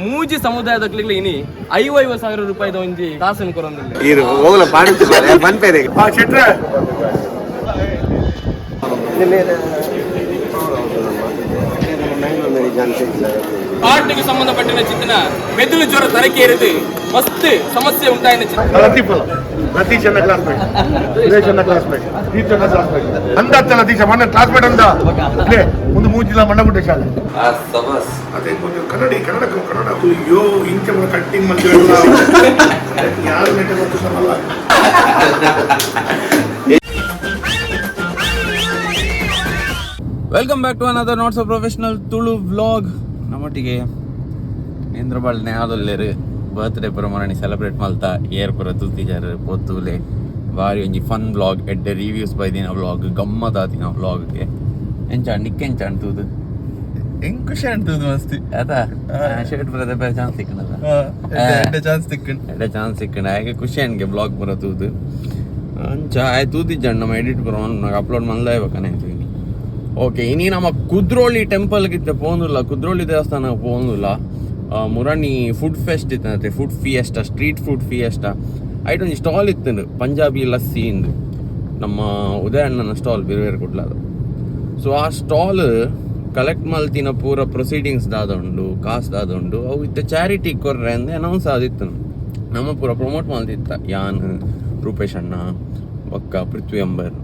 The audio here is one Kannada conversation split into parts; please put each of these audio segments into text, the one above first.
ಮೂಜಿ ಸಮುದಾಯದ ಇನಿ 50,000 ರೂಪಾಯಿದ ಒಂಜಿ ಕಾಸನ್ನು ಕೊರೊಂದಿಲ್ಲ ಇರು ಹೋಗಲ ಪಾಡಿತು ಮಾರೆ ಬನ್ಪೇರೆ ಆ ಶೆಟ್ರ ಪಾರ್ಟಿಗೆ ಸಂಬಂಧಪಟ್ಟಿನ ಚಿತ್ರನ ಮೆದುಳು ಜ್ವರ ತರಕೆ ಇರುತ್ತೆ ಮಸ್ತ್ ಸಮಸ್ಯೆ ಉಂಟಾಯಿನ ನತೀಶ್ ಅನ್ನ ಕ್ಲಾಸ್ಮೇಟ್ ಸುರೇಶ್ ಅನ್ನ ಕ್ಲಾಸ್ಮೇಟ್ ಟೀಚರ್ ಅನ್ನ ಕ್ಲಾಸ್ಮೇಟ್ ಅಂದ ನತೀಶ್ ಮಣ್ಣ ಕ್ಲಾಸ್ಮೇಟ್ ಅಂದ ಇಲ್ಲೇ ಒಂದು ಮೂಜಿಲ್ಲ ಮಣ್ಣಗುಡ್ಡೆ ಶಾಲೆ ಅದೇ ಕನ್ನಡ ಅಯ್ಯೋ ಇಂಚ ಕಟ್ಟಿಂಗ್ ಮಂದಿ ಯಾರು ನೆಟ್ಟ ಗೊತ್ತು ಸಮಲ್ಲ welcome back to another not so professional Tulu vlog ನಮ್ಮೊಟ್ಟಿಗೆ ಇಂದ್ರಬಾಳ್ ನೇಹದೊಲ್ಲೆರ್ ಬರ್ತ್ಡೇ ಪುರ ಮರಣಿ ಸೆಲೆಬ್ರೇಟ್ ಮಲ್ತಾ ಏರ್ ಪುರ ತೂತಿಜಾರ್ ಪೊತ್ತುಲೆ ಬಾರಿ ಒಂಜಿ ಫನ್ ವ್ಲಾಗ್ ಎಡ್ಡೆ ರಿವ್ಯೂಸ್ ಬೈದಿನ ವ್ಲಾಗ್ ಗಮ್ಮತ್ತಾತಿನ ವ್ಲಾಗ್ಗೆ ನಿಕ್ಕೆಂಚ ಅಣ್ತುದು ಹೆಂಗ್ ಖುಷಿ ಅಣ್ತುದು ಮಸ್ತ್ ಅದಾ ಶರ್ಟ್ ಪುರದ ಬೇರೆ ಚಾನ್ಸ್ ಸಿಕ್ಕಣದ ಎಡ್ಡೆ ಚಾನ್ಸ್ ಸಿಕ್ಕಣ ಹಾಗೆ ಖುಷಿ ಅನ್ಗೆ ವ್ಲಾಗ್ ಪುರ ತೂದು ಅಂಚ ಆಯ್ತು ತೂತಿಜ್ಜ ನಮ್ಮ ಎಡಿಟ್ ಪುರ ನಂಗೆ ಅಪ್ಲೋಡ್ ಮಲ್ದಾಯ್ಬೇಕನೆ ಓಕೆ ಇನಿ ನಮ್ಮ ಕುದ್ರೋಳಿ ಟೆಂಪಲ್ಗೆ ಪೋಂದಿಲ್ಲ ಕುದ್ರೋಳಿ ದೇವಸ್ಥಾನಕ್ಕೆ ಪೋಂದಿಲ್ಲ ಮುರಾಣಿ ಫುಡ್ ಫೆಸ್ಟ್ ಇತ್ತಂತೆ ಫುಡ್ ಫಿಯೆಸ್ಟ ಸ್ಟ್ರೀಟ್ ಫುಡ್ ಫಿಯೆಸ್ಟ ಐಟ್ ಒಂದು ಸ್ಟಾಲ್ ಇತ್ತು ಪಂಜಾಬಿ ಲಸ್ಸಿ ಇಂದು ನಮ್ಮ ಉದಯ ಅಣ್ಣನ ಸ್ಟಾಲ್ ಬೇರೆ ಕೊಡ್ಲಾದ ಸೊ ಆ ಸ್ಟಾಲ್ ಕಲೆಕ್ಟ್ ಮಲ್ತಿನ ಪೂರ ಪ್ರೊಸೀಡಿಂಗ್ಸ್ ದಾದುಂಡು ಕಾಸು ದಾದುಂಡು ಅವು ಇತ್ತ ಚಾರಿಟಿ ಕೊರ್ರೆ ಅಂದೆ ಅನೌನ್ಸ್ ಆದಿತ್ತು ನಮ್ಮ ಪೂರ ಪ್ರಮೋಟ್ ಮಾಡ್ತಿತ್ತ ಯಾನ್ ರೂಪೇಶ್ ಅಣ್ಣ ಒಕ್ಕ ಪೃಥ್ವಿ ಅಂಬರ್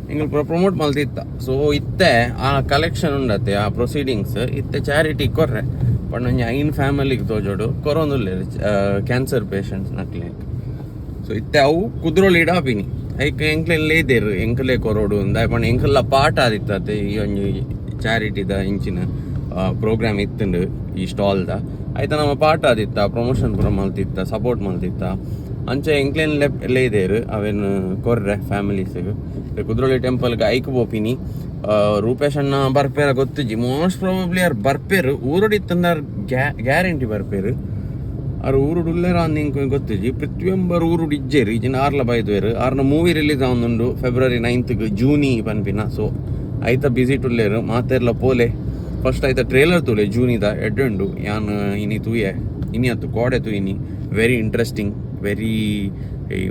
ಹಿಂಗೆ ಪ್ರಮೋಟ್ ಮಲ್ತಿತ್ತ ಸೊ ಇತ್ತೆ ಆ ಕಲೆಕ್ಷನ್ ಉಂಡತ್ತೆ ಆ ಪ್ರೊಸೀಡಿಂಗ್ಸ್ ಇತ್ತೆ ಚಾರಿಟಿ ಕೊರ್ರೆ ಬಟ್ ನಂಗೆ ಐನ್ ಫ್ಯಾಮಿಲಿಗೆ ತೋಜೋಡು ಕೊರೋನುಲ್ಲ ಕ್ಯಾನ್ಸರ್ ಪೇಷಂಟ್ಸ್ ನಕ್ಲಿಕ್ಕೆ ಸೊ ಇತ್ತೆ ಅವು ಕುದ್ರೋಳಿ ಇಡಾಪಿನಿ ಐಕ್ ಎಂಕ್ಲೆಲ್ಲೇ ಇದ್ದೇರು ಎಂಕಲೇ ಕೊರೋಡು ಅಂದ ಪಣ ಎಂಕಲ್ಲ ಪಾಠ ಆದಿತ್ತತೆ ಈ ಒಂದು ಚಾರಿಟಿದ ಇಂಚಿನ ಪ್ರೋಗ್ರಾಮ್ ಇತ್ತಂಡು ಈ ಸ್ಟಾಲ್ದ ಆಯ್ತಾ ನಮ್ಮ ಪಾಠ ಆದಿತ್ತ ಪ್ರಮೋಷನ್ ಪುರ ಮಲ್ತಿತ್ತ ಸಪೋರ್ಟ್ ಮಲ್ತಿತ್ತ ಅಂಚೆ ಎಂಕ್ಲೇನ್ ಎಲ್ಲೇ ಇದೇರು ಅವೇನು ಕೊರ್ರೆ ಫ್ಯಾಮಿಲೀಸಿಗೆ ಕುದ್ರೋಳಿ ಟೆಂಪಲ್ಗೆ ಐಕ್ ಬೋಪಿನಿ ರೂಪೇಶ್ ಅಣ್ಣ ಬರ್ಪೇರ ಗೊತ್ತಿಜ್ಜಿ ಮೋಸ್ಟ್ ಪ್ರಾಬಬ್ಲಿ ಅವ್ರು ಬರ್ಪೇರು ಊರುಡಿತ್ತಂದ್ರೆ ಗ್ಯಾರಂಟಿ ಬರ್ಪೇರು ಅವ್ರು ಊರುಡುಲ್ಲೇರ ಅಂದಿಂಗೆ ಗೊತ್ತಿಜ್ಜಿ ಪ್ರತಿಯೊಬ್ಬರು ಊರುಡು ಇಜ್ಜೇರು ಈಜಿನ ಆರ್ಲ ಬೈದ್ವೇರು ಅವ್ರನ್ನ ಮೂವಿ ರಿಲೀಸ್ ಆವೊಂದುಂಡು ಫೆಬ್ರವರಿ 9th ಜೂನಿ ಪನ್ಪಿನ ಸೊ ಐತ ಬಿಸಿ ಟುಲ್ಲೇರು ಮಾತೆರ್ಲ ಪೋಲೆ ಫಸ್ಟ್ ಐತ ಟ್ರೇಲರ್ ತುಲೆ ಜೂನಿದ ಎಡ್ಡುಂಡು ಯಾನ್ ಇನಿ ತೂಯೆ ಇನಿ ಅತ್ತು ಕೋಡೆ ತೂಯಿನಿ ವೆರಿ ಇಂಟ್ರೆಸ್ಟಿಂಗ್ ವೆರಿ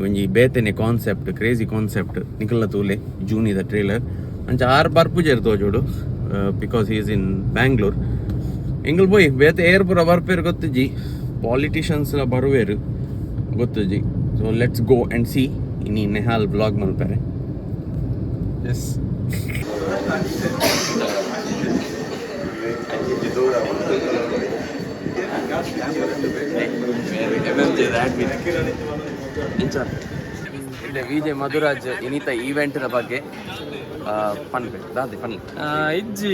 ಒಂಜಿ ಬೇತೆನೆ ಕಾನ್ಸೆಪ್ಟ್ ಕ್ರೇಜಿ ಕಾನ್ಸೆಪ್ಟ್ ನಿಕಲ್ನ ತೂಲೆ ಜೂನಿದ ಟ್ರೇಲರ್ ಅಂಚ ಆರು ಬರ್ಪುಜೇರು ತೋಜೋಡು because he is in Bangalore ಎಂಗಲ್ ಪೋಯ್ ಬೇತೆ ಏರ್ ಪುರ ಬರ್ಪೇರು ಗೊತ್ತಿಜ್ಜಿ ಪಾಲಿಟಿಷಿಯನ್ಸ್ ಬರುವೇರು ಗೊತ್ತಿಜ್ಜಿ so let's go and see ಇನಿ ನೆಹಾಲ್ ಬ್ಲಾಗ್ ಮಲ್ಪೇರೆ ಎಸ್ ವಿಜಯ್ ಮಧುರಾಜ್ ಇನಿತ ಈವೆಂಟ್ನ ಬಗ್ಗೆ ಇಜ್ಜಿ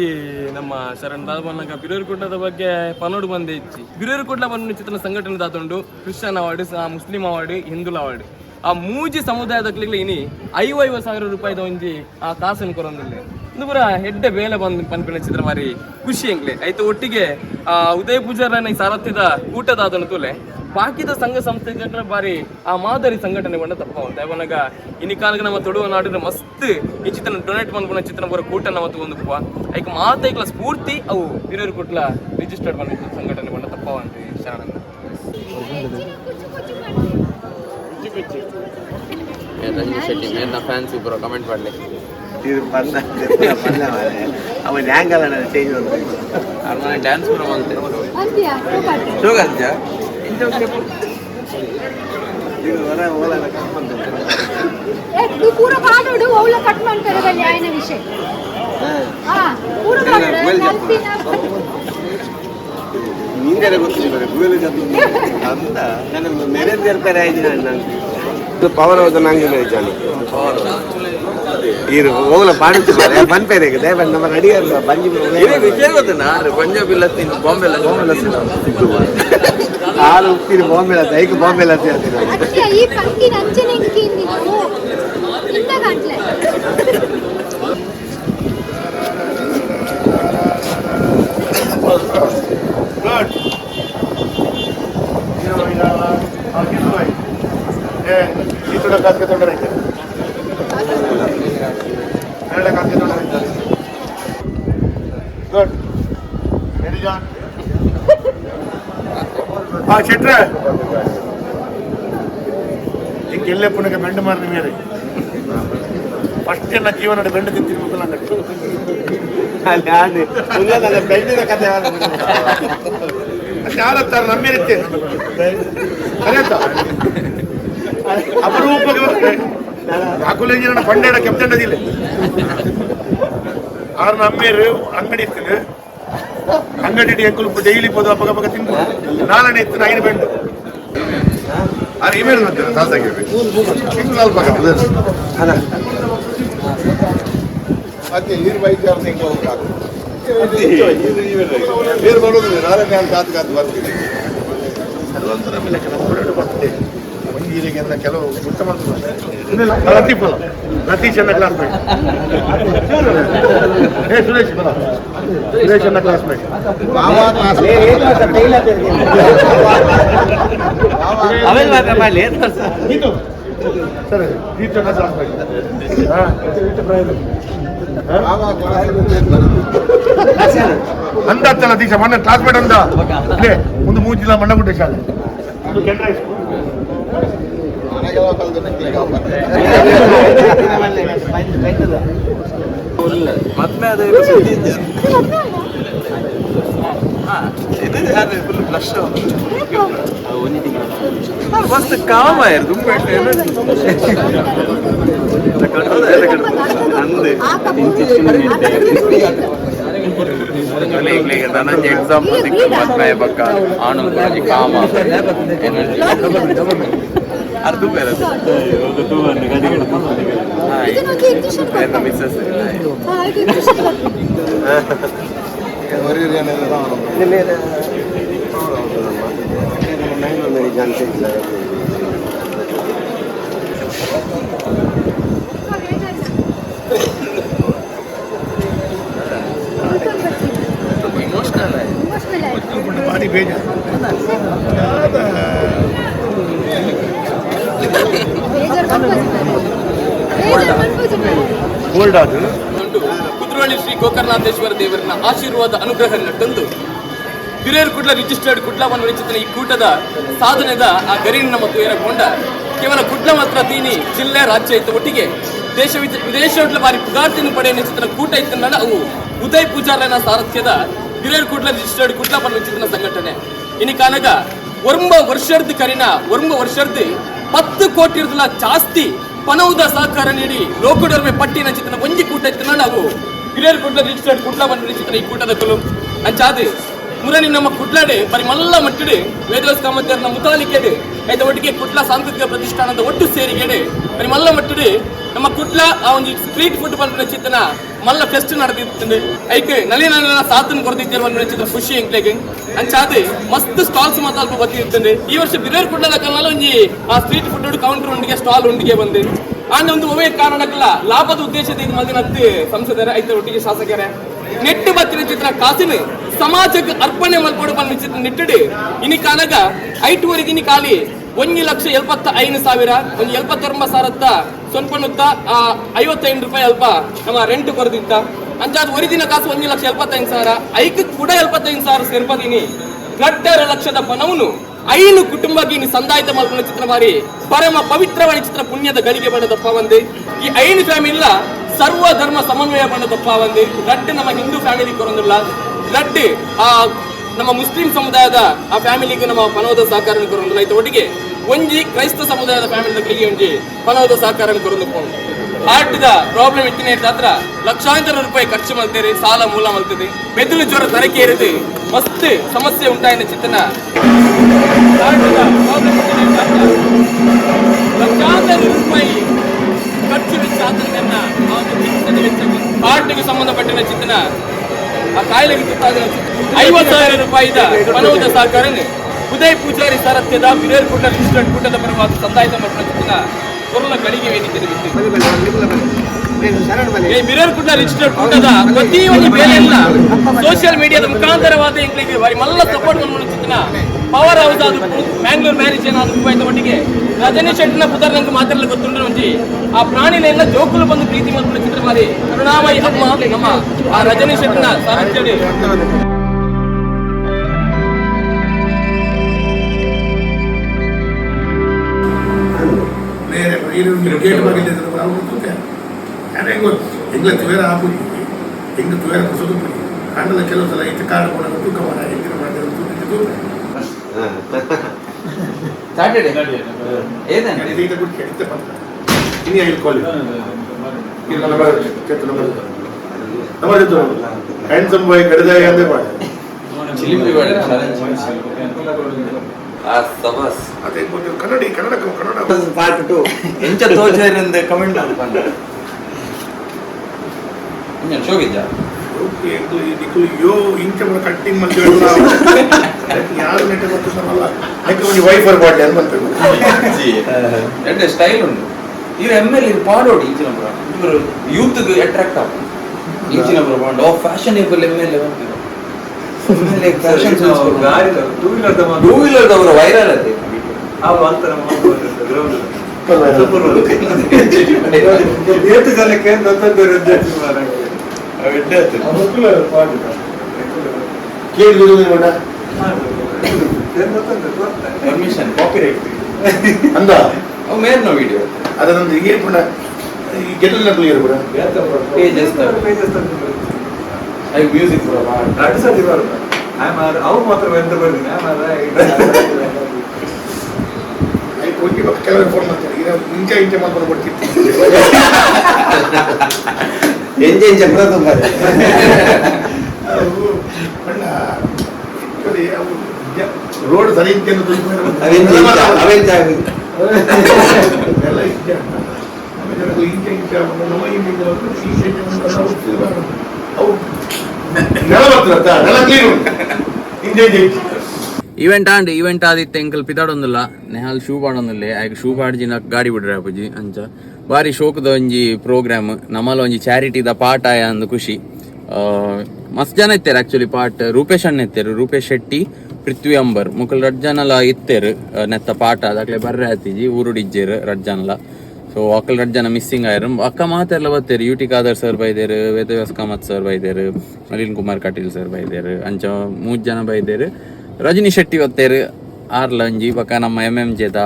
ನಮ್ಮ ಶರಣ್ ದಾದಬನ್ನಗ ಬಿರೇರುಕುಡ್ಲದ ಬಗ್ಗೆ ಪನೋಡು ಬಂದೆ ಇಜ್ಜಿ ಬಿರೇರುಕುಡ್ಲ ಬಂದು ಚಿತ್ರ ಸಂಘಟನೆ ದಾತುಂಡು ಕ್ರಿಶ್ಚಿಯನ್ ಅವಾರ್ಡ್ ಮುಸ್ಲಿಂ ಅವಾರ್ಡ್ ಹಿಂದೂಲ ಅವಾರ್ಡ್ ಆ ಮೂಜಿ ಸಮುದಾಯದ ಇನಿ 50,000 ರೂಪಾಯಿದ ಒಂಜಿ ಆ ಕಾಸನ್ನು ಕೊರೊಂದಿಲ್ಲ ಇಂದು ಪೂರ ಹೆಡ್ಡೆ ಬೇಲೆ ಪನ್ಪಿನ ಚಿತ್ರ ಮಾರಿ ಖುಷಿ ಎಂಗ್ಲೆ ಆಯ್ತು ಒಟ್ಟಿಗೆ ಉದಯ ಪೂಜಾರನ ಸಾರಥ್ಯದ ಕೂಟದಾದನು ತೂಲೆ ಬಾಕಿದ ಸಂಘ ಸಂಸ್ಥೆ ಬಾರಿ ಆ ಮಾದರಿ ಸಂಘಟನೆ ಬಂದ ತಪ್ಪ ಉಂಟು ಅವನಾಗ ಇನಿ ಕಾಲಕ್ಕೆ ನಮ್ಮ ತೊಡುವ ನಾಡಿನ ಮಸ್ತ್ ಈ ಚಿತ್ರ ಡೊನೇಟ್ ಮಾಡ್ಕೊಂಡ ಚಿತ್ರ ಬರೋ ಕೂಟ ನಾವು ತಗೊಂಡು ಐಕ್ ಮಾತೈಕ್ಲ ಸ್ಫೂರ್ತಿ ಅವು ಹಿರಿಯರು ಕೊಟ್ಲ ರಿಜಿಸ್ಟರ್ಡ್ ಬಂದ ಸಂಘಟನೆ ಬಂದ ತಪ್ಪ ಅಂತ ಶರಣ ಶೆಟ್ಟಿ ಮೇಲ್ನ ಫ್ಯಾನ್ಸ್ ಇಬ್ಬರು ಕಮೆಂಟ್ ಮಾಡಲಿ ಅವನ ಹ್ಯಾಂಗಲ್ಲ ಚೇಂಜ್ ಅವ್ರ ಡ್ಯಾನ್ಸ್ ಕೂಡ ಮಾಡ್ತೇವೆ ನಿಂಗೆ ಗೊತ್ತಿಲ್ಲ ಅಂತ ನನ್ನ ಮೇರೇಜ್ ಇರ್ತಾರೆ ಆಯ್ತು ಪವರ್ ಹೌದು ನಂಗೆ ಮೇಜಾನು ಇರು ಹೋಗಲ ಪಾಡಿತು ಮಾರೆ ಬನ್ಪೇರೆ ದಯವಿಟ್ಟು ನಮ್ಮ ರೆಡಿ ಅಲ್ಲ ಬಂಜಿ ವಿಷಯ ಗೊತ್ತೇನಾ ಪಂಜಾಬಿ ಲಸ್ಸಿ ಬಾಂಬೆ ಲಸ್ಸಿ ಹಾಲು ಉಪ್ಪಿನ ಬಾಂಬೆ ಲಸ್ಸಿ ಐಕ್ ಬಾಂಬೆ ಲಸ್ಸಿ ಹೇಳ್ತೀನಿ ಈ ಪಂಕಿ ನಂಚನೆಂಕಿ ನೀವು ಇಂದ ಗಂಟ್ಲೆ ಗುಡ್ ಕಾಸ್ಗೆ ತೊಂದರೆ ಗುಡ್ ರೆಡಿ ಜಾನ್ ಶೆಟ್ರೆ ಹಿಂಗೆಲ್ಲೇ ಪುನಃ ಬೆಂಡ್ ಮಾರಿ ಬೇರೆ ಫಸ್ಟ್ ನನ್ನ ಜೀವನ ಬೆಂಡ್ ತಿಂತಿರ್ಬೇಕು ಯಾರತ್ತಾರ ನಮ್ಮಿರುತ್ತೆ ಅಪರೂಪಕ್ಕೆ ಆಕುಲೇಂಜಿನ ಪಂಡೇಡ ಕೆಪ್ತಂಡದಿಲ್ಲ ಆರು ನಮ್ಮೇರು ಅಂಗಡಿ ಇರ್ತದೆ ಅಂಗಡಿ ಎಂಕುಲು ಡೈಲಿ ಪೋದು ಪಕ್ಕ ಪಕ್ಕ ತಿಂದು ನಾಳೆ ಇತ್ತು ಐದು ಬೆಂಡು ಅದು ಇಮೇಲ್ ಬಂದಿರ ತಾಸಾಗಿ ಸ್ವಲ್ಪ ಮತ್ತೆ ನೀರು ಬೈಕ್ ನೀರು ಬರೋದು ನಾಳೆ ನಾನು ಕಾತು ಕಾತು ಬರ್ತೀನಿ ಅದೊಂಥರ ಮೇಲೆ ಬರ್ತದೆ ಒಂದೀರಿಗೆ ಅಂತ ಕೆಲವು ಉತ್ತಮ ಲತೀಫಲ್ಲ ಲತೀಶ್ ಅನ್ನ ಕ್ಲಾಸ್ಮೇಟ್ ಸುರೇಶ್ ಬರ ಸುರೇಶ್ ಅನ್ನ ಕ್ಲಾಸ್ಮೇಟ್ ಸರಿ ಟೀಚರ್ ಅನ್ನ ಕ್ಲಾಸ್ಮೇಟ್ ಅಂದ ಲತೀಶ ಮೊನ್ನೆ ಕ್ಲಾಸ್ಮೇಟ್ ಅಂದ ಒಂದು 3 ಜಿಲ್ಲಾ ಮಣ್ಣಗುಡ್ಡೆ ಶಾಲೆ ಮತ್ತೆ ಅದು ಮಸ್ತ್ ಕಾಮ ನನಗೆ ಎಕ್ಸಾಂಪಲ್ ಸಿಕ್ತು ಮದ್ವೆ ಬಕ್ಕ ಆನಂದ್ ಕಾಮ ಅರ್ಧ ಬೇರೆ ಮಿಸ್ಸಸ್ ಭಾರಿ ಬೇಜಾರು ಗೋಲ್ಡ್ ಅದು ಕುದ್ರೋಳಿ ಶ್ರೀ ಗೋಕರ್ಣಾಥೇಶ್ವರ ದೇವರನ್ನ ಆಶೀರ್ವಾದ ಅನುಗ್ರಹ ತಂದು ಹಿರಿಯರು ಕುಡ್ಲ ರಿಜಿಸ್ಟರ್ಡ್ ಕುಡ್ಲವನ್ನು ರಚಿಸಿದ ಈ ಕೂಟದ ಸಾಧನೆದ ಆ ಗರಿನ ಮತ್ತು ಏರಕೊಂಡ ಕೇವಲ ಕುಡ್ಲ ಮಾತ್ರ ತೀನಿ ಜಿಲ್ಲೆ ರಾಜ್ಯ ಇದ್ದ ಒಟ್ಟಿಗೆ ದೇಶ ವಿದೇಶ ಬಾರಿ ಪುಗಾರ್ತಿನ ಪಡೆ ನಿಶ್ಚಿತ ಕೂಟ ಇತ್ತ ಅವು ಉದಯ್ ಪೂಜಾರನ ಸಾರಥ್ಯದ ಹಿರಿಯರು ಕುಡ್ಲ ರಿಜಿಸ್ಟರ್ಡ್ ಕುಡ್ಲವನ್ನು ರಚಿಸಿದ ಸಂಘಟನೆ ಇನಿ ಕಾನಗ ಒರ್ಂಬ ವರ್ಷದ ಕರಿನ ಒರ್ಂಬ ವರ್ಷದ 10 ಕೋಟಿ ಜಾಸ್ತಿ ಪನೌದ ಸಹಕಾರ ನೀಡಿ ಲೋಕಡರ್ಮೆ ಪಟ್ಟಿನ ಚಿತ್ರನ ಒಂಜಿ ಕೂಟ ಇತ್ತು ನಾವು ಹಿರಿಯರು ಕುಡ್ಲ ರಿಜಿಸ್ಟರ್ಡ್ ಕುಡ್ಲವನ್ನು ರಚಿಸಿದ ಈ ಕೂಟದ ಕುಲು ಅಂಚಾದು ಮುರನಿ ನಮ್ಮ ಕುಡ್ಲಾಡೆ ಬರಿ ಮಲ್ಲ ಮಟ್ಟಿಡು ವೇದವಾಸ ಕಾಮತ್ಯರ್ನ ಮುತಾಲಿಕೆಡು ಐದ ಒಟ್ಟಿಗೆ ಕುಡ್ಲ ಸಾಂಸ್ಕೃತಿಕ ಪ್ರತಿಷ್ಠಾನದ ಒಟ್ಟು ಸೇರಿಗೆಡೆ ಬರಿ ಮಲ್ಲ ಮಟ್ಟಿಡು ನಮ್ಮ ಕುಡ್ಲ ಆ ಒಂದು ಸ್ಟ್ರೀಟ್ ಫುಡ್ ಬಂದ ಚಿತ್ತನ ಮಲ್ಲ ಫೆಸ್ಟ್ ನಡೆದಿತ್ತು ಐಕೆ ನಲಿನ ಸಾಧನ ಕೊರದಿದ್ದಿರುವ ಚಿತ್ರ ಖುಷಿ ಎಂಕ್ಲೆಗೆ ಅಂಚಾದು ಮಸ್ತ್ ಸ್ಟಾಲ್ಸ್ ಮಾತ್ರ ಅಲ್ಪ ಬರ್ತಿರ್ತದೆ ಈ ವರ್ಷ ಬಿರೇರ್ ಕುಡ್ಲದ ಕಲ್ನಲ್ಲ ಒಂಜಿ ಆ ಸ್ಟ್ರೀಟ್ ಫುಡ್ ಕೌಂಟರ್ ಉಂಡಿಗೆ ಸ್ಟಾಲ್ ಉಂಡಿಗೆ ಬಂದು ಆಂಡ ಒಂದು ಒವೇ ಕಾರಣಕ್ಕಲ್ಲ ಲಾಭದ ಉದ್ದೇಶದ ಇದು ಮಲ್ದಿನತ್ತು ಸಂಸದರ ಐತ ಒಟ್ಟಿಗೆ ಶಾಸಕರೇ ನೆಟ್ಟು ಬತ್ತಿನ ಚಿತ್ರ ಕಾಸಿನ ಸಮಾಜಕ್ಕೆ ಅರ್ಪಣೆ ಮಲ್ಪಡು ಬಂದ ಚಿತ್ರ ನೆಟ್ಟಡು ಇನಿ ಕಾನಗ ಐಟುವರೆಗೆ ಇನಿ ಖಾಲಿ 1,75,000 ಒಂದು 79,000 ಸೊನ್ಪನ್ನುತ್ತ 55 ರೂಪಾಯಿ ಅಲ್ಪ ನಮ್ಮ ರೆಂಟ್ ಕೊರದಿತ್ತ ಅಂಚಾದ ಒರಿದಿನ ಕಾಸು 1,75,000 ಐಕ್ ಕೂಡ 75,000 ಸೇರ್ಪದಿನಿ 2 ಲಕ್ಷದ ಪನವನ್ನು 5 ಕುಟುಂಬಕ್ಕೆ ಇನ್ನು ಸಂದಾಯಿತ ಮಲ್ಪನ ಚಿತ್ರ ಮಾರಿ ಪರಮ ಪವಿತ್ರವಾದ ಚಿತ್ರ ಪುಣ್ಯದ ಗಳಿಗೆ ಬಂದದಪ್ಪ ಒಂದು ಈ 5 ಫ್ಯಾಮಿಲಿ ಸರ್ವ ಧರ್ಮ ಸಮನ್ವಯ ಬಂದದಪ್ಪ ಒಂದು ಲಡ್ ನಮ್ಮ ಹಿಂದೂ ಫ್ಯಾಮಿಲಿ ಕೊರೊಂದಿಲ್ಲ ಲಡ್ ಆ ನಮ್ಮ ಮುಸ್ಲಿಂ ಸಮುದಾಯದ ಆ ಫ್ಯಾಮಿಲಿಗೆ ನಮ್ಮ ಪನೋದ ಸಹಕಾರ ಕೊರೊಂದಿಲ್ಲ ಐತ ಒಟ್ಟಿಗೆ ಒಂಜಿ ಕ್ರೈಸ್ತ ಸಮುದಾಯದ ಫ್ಯಾಮಿಲಿ ಕೈಗೆ ಒಂಜಿ ಪನೋದ ಸಹಕಾರ ಕೊರೊಂದುಕೊಂಡು ಆರ್ಟ್ದ ಪ್ರಾಬ್ಲಮ್ ಇತ್ತಿನ ಹತ್ರ ಲಕ್ಷಾಂತರ ರೂಪಾಯಿ ಖರ್ಚು ಮಾಡ್ತೇವೆ ಸಾಲ ಮೂಲ ಮಾಡ್ತದೆ ಬೆದಲು ಜ್ವರ ತರಕೆ ಇರುತ್ತೆ ಮಸ್ತ್ ಸಮಸ್ಯೆ ಉಂಟಾಯಿನ ಚಿತ್ತನ ಲಕ್ಷಾಂತರ ರೂಪಾಯಿ ಖರ್ಚು ವೆಚ್ಚ ಆತನನ್ನ ಆರ್ಟ್ಗೆ ಸಂಬಂಧಪಟ್ಟಿನ ಚಿತ್ತನ ಆ ಕಾಯಿಲೆಗೆ ತುತ್ತಾದ 50,000 ರೂಪಾಯಿದ ಪನೋದ ಸಹಕಾರ ಉದಯ್ ಪೂಜಾರಿ ಸಾರಥ್ಯದ ಬಿರೇರ್ ಕುಡ್ಲ ರಿಜಿಸ್ಟರ್ಡ್ ಕೂಟದ ಪರವಾಗಿ ಸಂದಾಯಿತ ಮಾಡಿದ ಚಿತ್ತನ ಕೊರಲ ಗಳಿಗೆ ವೇದಿಕೆ ಬಿರೇರ್ ಕುಡ್ಲ ರಿಜಿಸ್ಟರ್ಡ್ ಕೂಟದ ಪ್ರತಿ ಒಂದು ಬೇಲೆಯನ್ನ ಸೋಷಿಯಲ್ ಮೀಡಿಯಾದ ಮುಖಾಂತರವಾದ ಇಂಗ್ಲಿಗೆ ಬಾರಿ ಮಲ್ಲ ಸಪೋರ್ಟ್ ಮಾಡ್ಕೊಂಡು ಚಿತ್ತನ ಪವರ್ ಹೌಸ್ ಅದು ಮ್ಯಾಂಗ್ಳೂರ್ ಮ್ಯಾರೇಜ್ ಏನಾದ್ರು ರೂಪಾಯಿದ ಒಟ್ಟಿಗೆ ರಜನಿ ಶೆಟ್ಟಿನ ಪುದರ್ನಂಗೆ ಮಾತಾಡಲು ಗೊತ್ತುಂಟು ಒಂಜಿ ಆ ಪ್ರಾಣಿನೆಲ್ಲ ಜೋಕುಲು ಬಂದು ಪ್ರೀತಿ ಮಾಡ್ಕೊಂಡು ಚಿತ್ರ ಮಾರಿ ಕರುಣಾಮಯಿ ಅಮ್ಮ ನಮ್ಮ ಆ ರಜನಿ ಶೆಟ್ಟಿನ ಸಾರಥ್ಯಡಿ ಗೇಟ್ ಬಾಗಿಲು ಅವ್ರು ಕೂತೆ ಹೆಂಗೆ ಹೆಂಗ್ಲ ತುವೇರ ಹಾಕುದು ಹೆಂಗೆ ತುವೇರ ಕುಸೋದು ಪುಡಿ ಕಾಂಡದ ಕೆಲವು ಸಲ ಇತ್ತು ಕಾಡು ಕೂಡ ತೂಕ ಮಾಡ ಹೆಂಗಿನ ಮಾಡಿದ್ರು ತೂಕ ಸಾಟರ್ಡೆ ಏನೇನು ಇದೀಗ ಬಿಟ್ಟು ಕೆಡ್ತೆ ಬಂದ ಇನ್ನು ಹೇಳ್ಕೊಳ್ಳಿ ನಮ್ಮ ಜೊತೆ ಹ್ಯಾಂಡ್ಸಮ್ ಬಾಯ್ ಕಡಿದಾಯ ಅಂದೇ ಮಾಡಿ ಚಿಲಿಂಬಿ ಅದೇ ಕನ್ನಡಿ ಕನ್ನಡ ಪಾರ್ಟ್ 2 ಎಂಚ ತೋಜರಿಂದ ಕಮೆಂಟ್ ಮಾಡ್ಕೊಂಡು ಶೋಗಿದ್ದ ಯೋ ಇಂಚ ಕಟ್ಟಿಂಗ್ ಮಂದಿ ಯಾರು ನೆಟ್ಟ ಗೊತ್ತಿಲ್ಲ ಯಾಕೆ ಒಂದು ವೈಫರ್ ಬಾಟ್ಲಿ ಅಂತ ಬಂತು ಎಡ್ಡೆ ಸ್ಟೈಲ್ ಉಂಟು ಇವ್ರು ಎಮ್ಮೆಲ್ ಇವ್ರು ಪಾಡೋಡಿ ಇಂಚಿನ ಇವರು ಯೂತ್ಗೆ ಅಟ್ರಾಕ್ಟ್ ಆಗ ಇಂಚಿನ ಪಾಡು ಓ ಫ್ಯಾಷನೇಬಲ್ ಎಮ್ಮೆಲ್ ಟೂ ವೀಲರ್ದವರು ವೈರಲ್ ಅದೇ ಪರ್ಮಿಷನ್ ಕಾಪಿರೈಟ್ ಅಂದ ಅವು ಮೇರ್ನೋ ವಿಡಿಯೋ ಅದನ್ನೊಂದು ಹಿಂಗೆ ಕೂಡ ಈ ಗೆಟಲ್ ಕ್ಲಿಯರ್ ಕೂಡ ಐ ಮ್ಯೂಸಿಕ್ ಅವು ಮಾತ್ರ ಎಂತ ಬರ್ತೀನಿ ಹೋಗಿ ಕೆಲವರು ಫೋನ್ ಮಾಡ್ತಾರೆ ಈಗ ಇಂಚೆ ಮಾಡ್ಕೊಂಡು ಕೊಡ್ತಿತ್ತು ಎಂಜೆ ಬರೋದು ರೋಡ್ ಸರಿ ಈವೆಂಟ್ ಆದಿತ್ತು ಎಂಕಲ್ ಪಿತಾಡೊಂದಿಲ್ಲ ನೆಹಾಲ್ ಶೂ ಪಾಡೊಂದಿಲ್ಲ ಆಯ್ಕೆ ಶೂ ಪಾಡ್ಜಿನ ಗಾಡಿ ಬಿಡ್ರೆ ಅಪ್ಪಜಿ ಅಂಚ ಬಾರಿ ಶೋಕದ ಒಂಜಿ ಪ್ರೋಗ್ರಾಮ್ ನಮ್ಮಲ್ಲಿ ಒಂಜಿ ಚಾರಿಟಿದ ಪಾಠ ಆಯ ಅಂದು ಖುಷಿ ಮಸ್ತ್ ಜನ ಇತ್ತೇರು ಆಕ್ಚುಲಿ ಪಾಠ ರೂಪೇಶ್ ಅಣ್ಣ ಇತ್ತೇರು ರೂಪೇಶ್ ಶೆಟ್ಟಿ ಪೃಥ್ವಿ ಅಂಬರ್ ಮುಕ್ಕಲ್ ರಡ್ಜನಲ ಇತ್ತೇರು ನೆತ್ತ ಪಾಠ ಅದಾಗ್ಲೆ ಬರ್ರೆ ಆತಿಜಿ ಊರುಡಿಜ್ಜೇರು ರಡ್ಜನಲ ಸೊ ಅಕ್ಕಲ್ ರಡ್ಜನ ಮಿಸ್ಸಿಂಗ್ ಆಯ್ರು ಅಕ್ಕ ಮಾತೆಲ್ಲ ಬತ್ತೇರು ಯು ಟಿ ಖಾದರ್ ಸರ್ ಬೈದೇರು ವೇದವ್ಯಾಸ್ ಕಾಮತ್ ಸರ್ ಬೈದೇರು ನಳಿನ್ ಕುಮಾರ್ ಕಟೀಲ್ ಸರ್ ಬೈದೇರು ಅಂಚ 3 ಜನ ಬೈದೇರು ರಜನಿ ಶೆಟ್ಟಿ ಬತ್ತೇರು ಆರ್ಲ ಒಂಜಿ ಬಕ್ಕ ನಮ್ಮ MMJದ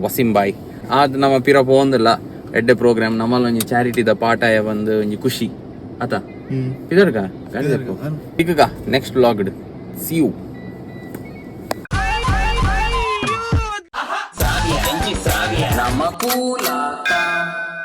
ವಸೀಂ ಬಾಯ್ ಆದ್ ನಮ್ಮ ಪಿರಪ ಒಂದಿಲ್ಲ ಎಡ್ಡೆ ಪ್ರೋಗ್ರಾಮ್ ನಮ್ಮಲ್ಲಿ ಒಂಜಿ ಚಾರಿಟಿದ ಪಾಠ ಬಂದು ಒಂಜಿ ಖುಷಿ ಆತ ಇದರ್ಗ ಈಗ ನೆಕ್ಸ್ಟ್ ವ್ಲಾಗ್ಡ್ ಸಿ ಯು Nama kulata